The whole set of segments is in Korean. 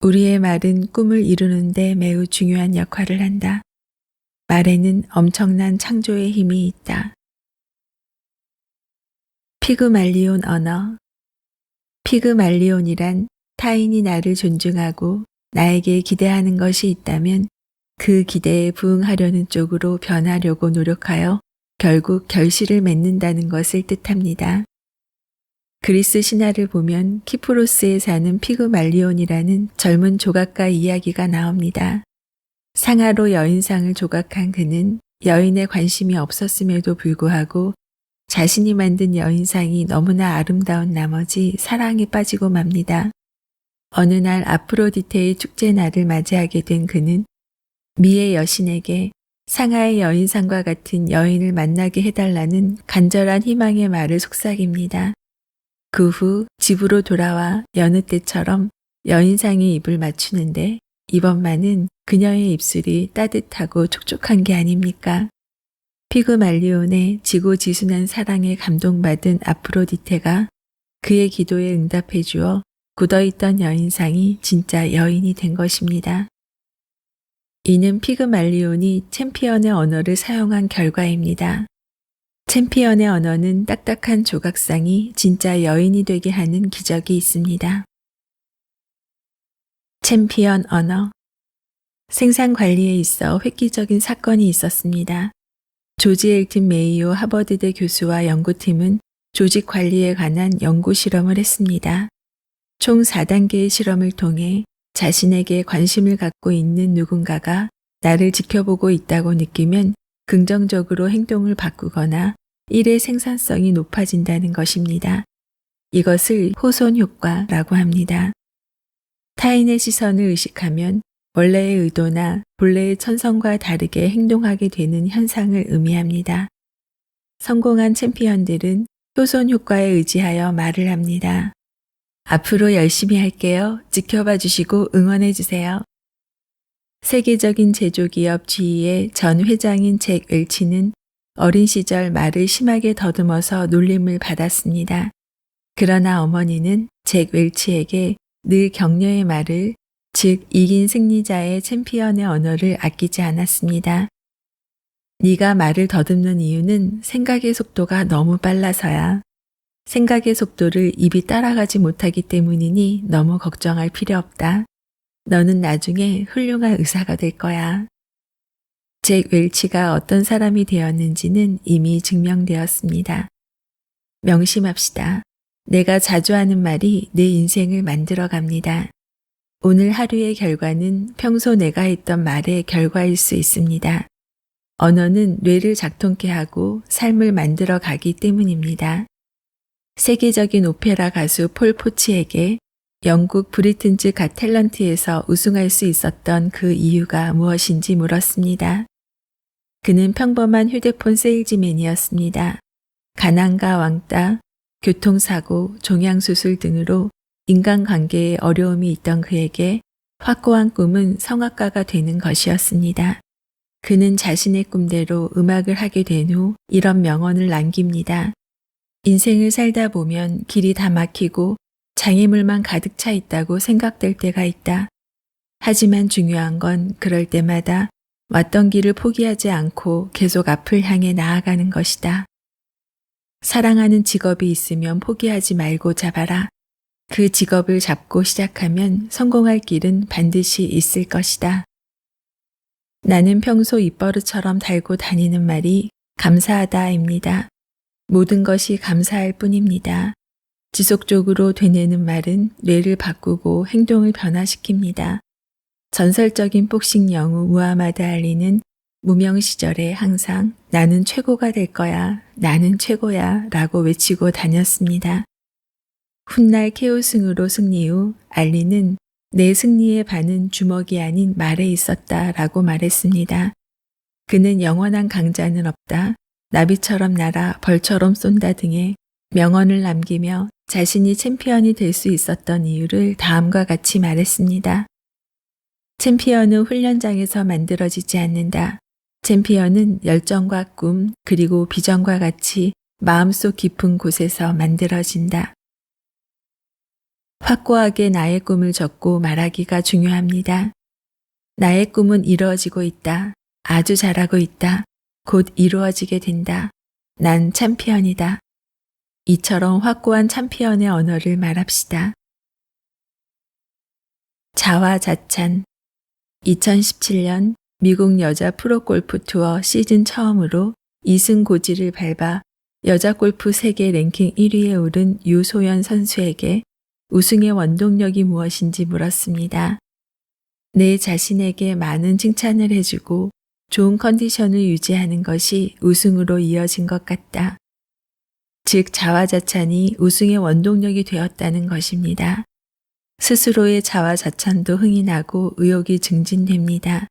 우리의 말은 꿈을 이루는 데 매우 중요한 역할을 한다. 말에는 엄청난 창조의 힘이 있다. 피그말리온 언어. 피그말리온이란 타인이 나를 존중하고 나에게 기대하는 것이 있다면 그 기대에 부응하려는 쪽으로 변하려고 노력하여 결국 결실을 맺는다는 것을 뜻합니다. 그리스 신화를 보면 키프로스에 사는 피그말리온이라는 젊은 조각가 이야기가 나옵니다. 상하로 여인상을 조각한 그는 여인에 관심이 없었음에도 불구하고 자신이 만든 여인상이 너무나 아름다운 나머지 사랑에 빠지고 맙니다. 어느 날 아프로디테의 축제날을 맞이하게 된 그는 미의 여신에게 상하의 여인상과 같은 여인을 만나게 해달라는 간절한 희망의 말을 속삭입니다. 그 후 집으로 돌아와 여느 때처럼 여인상의 입을 맞추는데 이번만은 그녀의 입술이 따뜻하고 촉촉한 게 아닙니까? 피그말리온의 지고지순한 사랑에 감동받은 아프로디테가 그의 기도에 응답해 주어 굳어있던 여인상이 진짜 여인이 된 것입니다. 이는 피그말리온이 챔피언의 언어를 사용한 결과입니다. 챔피언의 언어는 딱딱한 조각상이 진짜 여인이 되게 하는 기적이 있습니다. 챔피언 언어. 생산 관리에 있어 획기적인 사건이 있었습니다. 조지 엘튼 메이오 하버드대 교수와 연구팀은 조직 관리에 관한 연구 실험을 했습니다. 총 4단계의 실험을 통해 자신에게 관심을 갖고 있는 누군가가 나를 지켜보고 있다고 느끼면 긍정적으로 행동을 바꾸거나 일의 생산성이 높아진다는 것입니다. 이것을 호손 효과라고 합니다. 타인의 시선을 의식하면 원래의 의도나 본래의 천성과 다르게 행동하게 되는 현상을 의미합니다. 성공한 챔피언들은 효손 효과에 의지하여 말을 합니다. 앞으로 열심히 할게요. 지켜봐 주시고 응원해 주세요. 세계적인 제조기업 GE의 전 회장인 잭 웰치는 어린 시절 말을 심하게 더듬어서 놀림을 받았습니다. 그러나 어머니는 잭 웰치에게 늘 격려의 말을, 즉 이긴 승리자의 챔피언의 언어를 아끼지 않았습니다. 네가 말을 더듬는 이유는 생각의 속도가 너무 빨라서야. 생각의 속도를 입이 따라가지 못하기 때문이니 너무 걱정할 필요 없다. 너는 나중에 훌륭한 의사가 될 거야. 잭 웰치가 어떤 사람이 되었는지는 이미 증명되었습니다. 명심합시다. 내가 자주 하는 말이 내 인생을 만들어 갑니다. 오늘 하루의 결과는 평소 내가 했던 말의 결과일 수 있습니다. 언어는 뇌를 작동케 하고 삶을 만들어 가기 때문입니다. 세계적인 오페라 가수 폴 포치에게 영국 브리튼즈 갓 탤런트에서 우승할 수 있었던 그 이유가 무엇인지 물었습니다. 그는 평범한 휴대폰 세일즈맨이었습니다. 가난과 왕따, 교통사고, 종양수술 등으로 인간관계에 어려움이 있던 그에게 확고한 꿈은 성악가가 되는 것이었습니다. 그는 자신의 꿈대로 음악을 하게 된 후 이런 명언을 남깁니다. 인생을 살다 보면 길이 다 막히고 장애물만 가득 차 있다고 생각될 때가 있다. 하지만 중요한 건 그럴 때마다 왔던 길을 포기하지 않고 계속 앞을 향해 나아가는 것이다. 사랑하는 직업이 있으면 포기하지 말고 잡아라. 그 직업을 잡고 시작하면 성공할 길은 반드시 있을 것이다. 나는 평소 입버릇처럼 달고 다니는 말이 감사하다입니다. 모든 것이 감사할 뿐입니다. 지속적으로 되뇌는 말은 뇌를 바꾸고 행동을 변화시킵니다. 전설적인 복싱 영웅 무하마드 알리는 무명 시절에 항상 나는 최고가 될 거야, 나는 최고야 라고 외치고 다녔습니다. 훗날 KO승으로 승리 후 알리는 내 승리의 반은 주먹이 아닌 말에 있었다 라고 말했습니다. 그는 영원한 강자는 없다, 나비처럼 날아 벌처럼 쏜다 등의 명언을 남기며 자신이 챔피언이 될 수 있었던 이유를 다음과 같이 말했습니다. 챔피언은 훈련장에서 만들어지지 않는다. 챔피언은 열정과 꿈 그리고 비전과 같이 마음속 깊은 곳에서 만들어진다. 확고하게 나의 꿈을 적고 말하기가 중요합니다. 나의 꿈은 이루어지고 있다. 아주 잘하고 있다. 곧 이루어지게 된다. 난 챔피언이다. 이처럼 확고한 챔피언의 언어를 말합시다. 자화자찬. 2017년 미국 여자 프로골프 투어 시즌 처음으로 2승 고지를 밟아 여자 골프 세계 랭킹 1위에 오른 유소연 선수에게 우승의 원동력이 무엇인지 물었습니다. 내 자신에게 많은 칭찬을 해주고 좋은 컨디션을 유지하는 것이 우승으로 이어진 것 같다. 즉 자화자찬이 우승의 원동력이 되었다는 것입니다. 스스로의 자화자찬도 흥이 나고 의욕이 증진됩니다.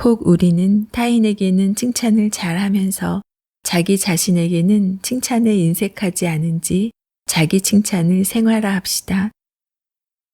혹 우리는 타인에게는 칭찬을 잘하면서 자기 자신에게는 칭찬에 인색하지 않은지 자기 칭찬을 생활화합시다.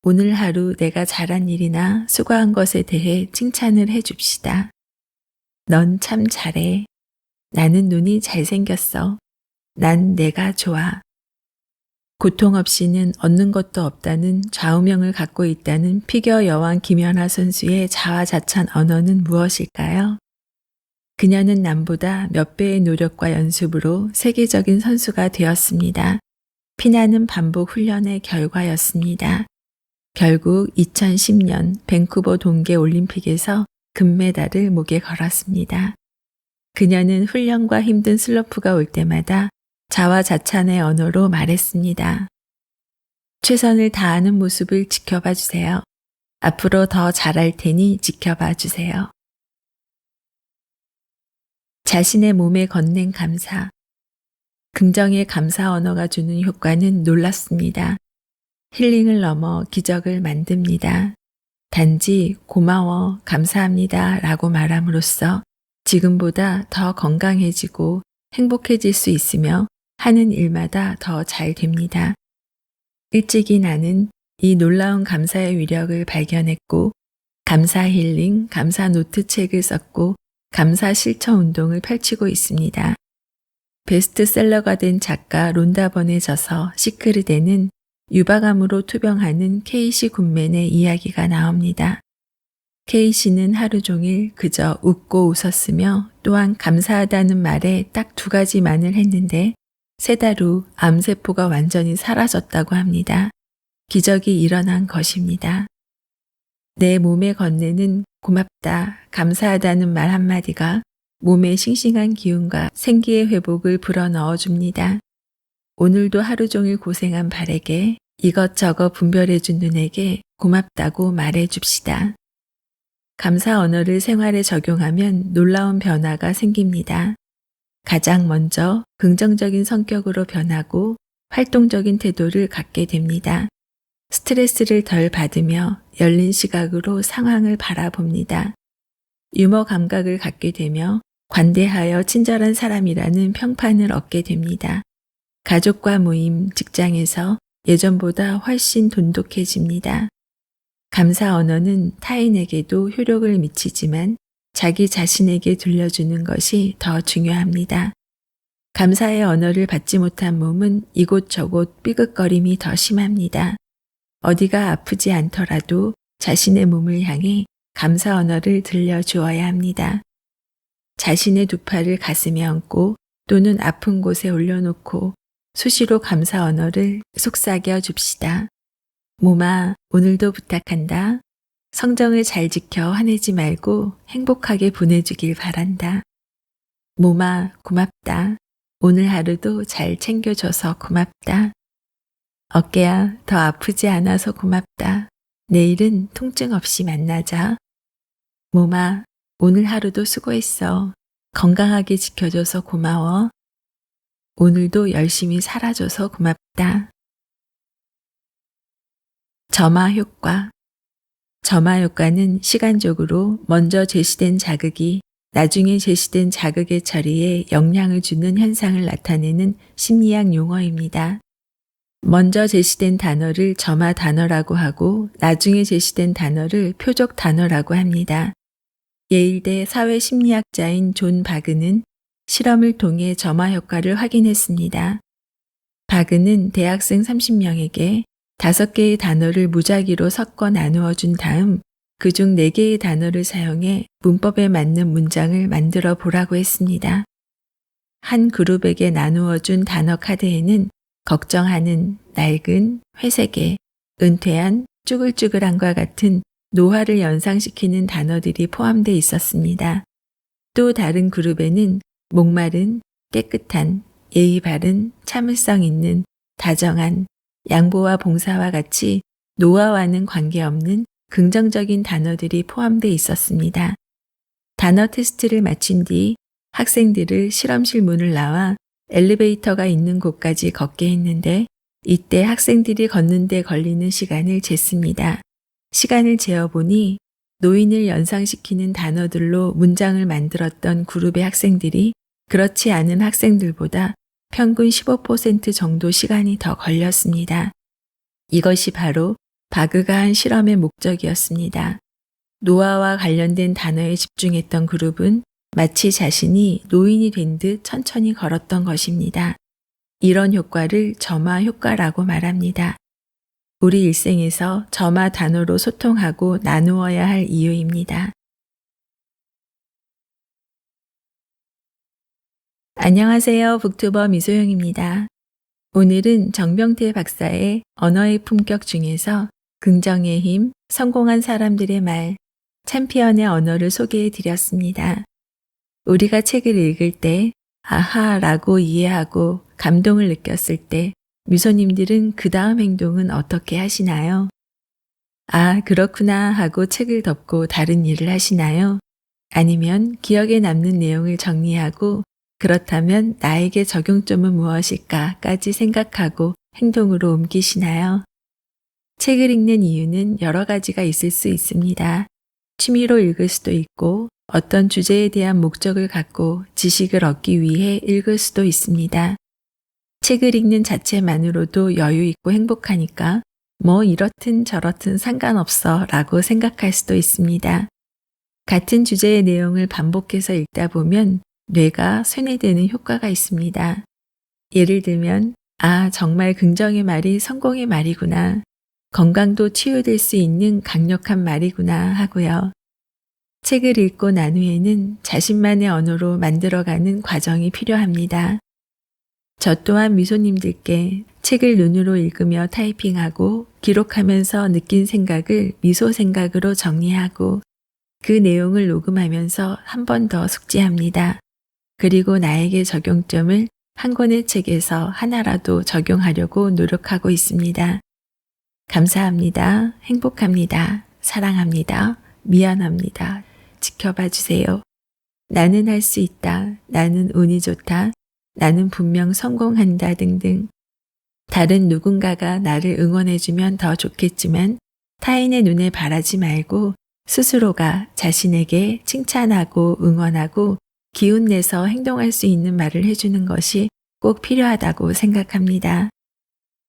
오늘 하루 내가 잘한 일이나 수고한 것에 대해 칭찬을 해줍시다. 넌 참 잘해. 나는 눈이 잘생겼어. 난 내가 좋아. 고통 없이는 얻는 것도 없다는 좌우명을 갖고 있다는 피겨 여왕 김연아 선수의 자화자찬 언어는 무엇일까요? 그녀는 남보다 몇 배의 노력과 연습으로 세계적인 선수가 되었습니다. 피나는 반복 훈련의 결과였습니다. 결국 2010년 밴쿠버 동계올림픽에서 금메달을 목에 걸었습니다. 그녀는 훈련과 힘든 슬럼프가 올 때마다 자화자찬의 언어로 말했습니다. 최선을 다하는 모습을 지켜봐 주세요. 앞으로 더 잘할 테니 지켜봐 주세요. 자신의 몸에 건넨 감사. 긍정의 감사 언어가 주는 효과는 놀랍습니다. 힐링을 넘어 기적을 만듭니다. 단지 고마워, 감사합니다 라고 말함으로써 지금보다 더 건강해지고 행복해질 수 있으며 하는 일마다 더 잘 됩니다. 일찍이 나는 이 놀라운 감사의 위력을 발견했고 감사 힐링, 감사 노트 책을 썼고 감사 실천 운동을 펼치고 있습니다. 베스트셀러가 된 작가 론다 번의 저서 시크릿에는 유바감으로 투병하는 케이시 굿맨의 이야기가 나옵니다. 케이시는 하루 종일 그저 웃고 웃었으며 또한 감사하다는 말에 딱 2가지만을 했는데 3달 후 암세포가 완전히 사라졌다고 합니다. 기적이 일어난 것입니다. 내 몸에 건네는 고맙다, 감사하다는 말 한마디가 몸의 싱싱한 기운과 생기의 회복을 불어넣어 줍니다. 오늘도 하루 종일 고생한 발에게 이것저것 분별해준 눈에게 고맙다고 말해줍시다. 감사 언어를 생활에 적용하면 놀라운 변화가 생깁니다. 가장 먼저 긍정적인 성격으로 변하고 활동적인 태도를 갖게 됩니다. 스트레스를 덜 받으며 열린 시각으로 상황을 바라봅니다. 유머 감각을 갖게 되며 관대하여 친절한 사람이라는 평판을 얻게 됩니다. 가족과 모임, 직장에서 예전보다 훨씬 돈독해집니다. 감사 언어는 타인에게도 효력을 미치지만 자기 자신에게 들려주는 것이 더 중요합니다. 감사의 언어를 받지 못한 몸은 이곳저곳 삐걱거림이 더 심합니다. 어디가 아프지 않더라도 자신의 몸을 향해 감사 언어를 들려주어야 합니다. 자신의 2팔을 가슴에 얹고 또는 아픈 곳에 올려놓고 수시로 감사 언어를 속삭여 줍시다. 몸아, 오늘도 부탁한다. 성정을 잘 지켜 화내지 말고 행복하게 보내주길 바란다. 몸아, 고맙다. 오늘 하루도 잘 챙겨줘서 고맙다. 어깨야, 더 아프지 않아서 고맙다. 내일은 통증 없이 만나자. 몸아, 오늘 하루도 수고했어. 건강하게 지켜줘서 고마워. 오늘도 열심히 살아줘서 고맙다. 점화 효과. 점화 효과는 시간적으로 먼저 제시된 자극이 나중에 제시된 자극의 처리에 영향을 주는 현상을 나타내는 심리학 용어입니다. 먼저 제시된 단어를 점화 단어라고 하고 나중에 제시된 단어를 표적 단어라고 합니다. 예일대 사회심리학자인 존 바그는 실험을 통해 점화 효과를 확인했습니다. 바그는 대학생 30명에게 5개의 단어를 무작위로 섞어 나누어 준 다음 그중 4개의 단어를 사용해 문법에 맞는 문장을 만들어 보라고 했습니다. 한 그룹에게 나누어 준 단어 카드에는 걱정하는, 낡은, 회색의, 은퇴한, 쭈글쭈글한과 같은 노화를 연상시키는 단어들이 포함되어 있었습니다. 또 다른 그룹에는 목마른, 깨끗한, 예의 바른, 참을성 있는, 다정한, 양보와 봉사와 같이 노화와는 관계없는 긍정적인 단어들이 포함되어 있었습니다. 단어 테스트를 마친 뒤 학생들을 실험실 문을 나와 엘리베이터가 있는 곳까지 걷게 했는데 이때 학생들이 걷는데 걸리는 시간을 쟀습니다. 시간을 재어보니 노인을 연상시키는 단어들로 문장을 만들었던 그룹의 학생들이 그렇지 않은 학생들보다 평균 15% 정도 시간이 더 걸렸습니다. 이것이 바로 바그가 한 실험의 목적이었습니다. 노화와 관련된 단어에 집중했던 그룹은 마치 자신이 노인이 된 듯 천천히 걸었던 것입니다. 이런 효과를 점화 효과라고 말합니다. 우리 일생에서 점화 단어로 소통하고 나누어야 할 이유입니다. 안녕하세요. 북튜버 미소영입니다. 오늘은 정병태 박사의 언어의 품격 중에서 긍정의 힘, 성공한 사람들의 말, 챔피언의 언어를 소개해 드렸습니다. 우리가 책을 읽을 때 아하라고 이해하고 감동을 느꼈을 때 미소님들은 그 다음 행동은 어떻게 하시나요? 아, 그렇구나 하고 책을 덮고 다른 일을 하시나요? 아니면 기억에 남는 내용을 정리하고 그렇다면 나에게 적용점은 무엇일까까지 생각하고 행동으로 옮기시나요? 책을 읽는 이유는 여러 가지가 있을 수 있습니다. 취미로 읽을 수도 있고 어떤 주제에 대한 목적을 갖고 지식을 얻기 위해 읽을 수도 있습니다. 책을 읽는 자체만으로도 여유 있고 행복하니까 뭐 이렇든 저렇든 상관없어 라고 생각할 수도 있습니다. 같은 주제의 내용을 반복해서 읽다 보면 뇌가 쇠뇌되는 효과가 있습니다. 예를 들면 아, 정말 긍정의 말이 성공의 말이구나. 건강도 치유될 수 있는 강력한 말이구나 하고요. 책을 읽고 난 후에는 자신만의 언어로 만들어가는 과정이 필요합니다. 저 또한 미소님들께 책을 눈으로 읽으며 타이핑하고 기록하면서 느낀 생각을 미소 생각으로 정리하고 그 내용을 녹음하면서 한 번 더 숙지합니다. 그리고 나에게 적용점을 한 권의 책에서 하나라도 적용하려고 노력하고 있습니다. 감사합니다. 행복합니다. 사랑합니다. 미안합니다. 지켜봐 주세요. 나는 할 수 있다. 나는 운이 좋다. 나는 분명 성공한다 등등. 다른 누군가가 나를 응원해주면 더 좋겠지만 타인의 눈에 바라지 말고 스스로가 자신에게 칭찬하고 응원하고 기운내서 행동할 수 있는 말을 해주는 것이 꼭 필요하다고 생각합니다.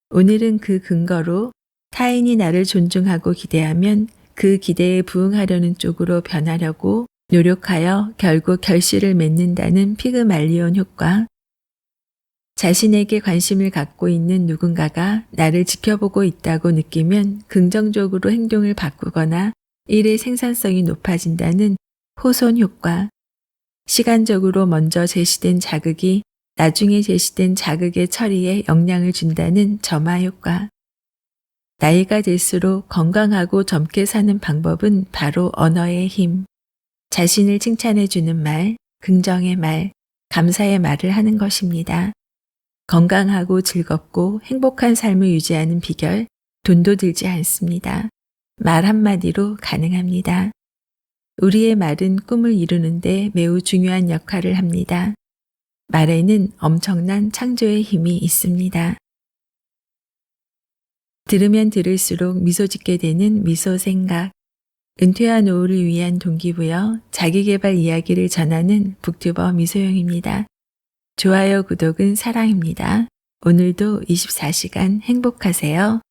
오늘은 그 근거로 타인이 나를 존중하고 기대하면 그 기대에 부응하려는 쪽으로 변하려고 노력하여 결국 결실을 맺는다는 피그말리온 효과, 자신에게 관심을 갖고 있는 누군가가 나를 지켜보고 있다고 느끼면 긍정적으로 행동을 바꾸거나 일의 생산성이 높아진다는 호손 효과, 시간적으로 먼저 제시된 자극이 나중에 제시된 자극의 처리에 영향을 준다는 점화 효과. 나이가 들수록 건강하고 젊게 사는 방법은 바로 언어의 힘, 자신을 칭찬해주는 말, 긍정의 말, 감사의 말을 하는 것입니다. 건강하고 즐겁고 행복한 삶을 유지하는 비결, 돈도 들지 않습니다. 말 한마디로 가능합니다. 우리의 말은 꿈을 이루는데 매우 중요한 역할을 합니다. 말에는 엄청난 창조의 힘이 있습니다. 들으면 들을수록 미소 짓게 되는 미소 생각, 은퇴한 노후를 위한 동기부여 자기계발 이야기를 전하는 북튜버 미소영입니다. 좋아요, 구독은 사랑입니다. 오늘도 24시간 행복하세요.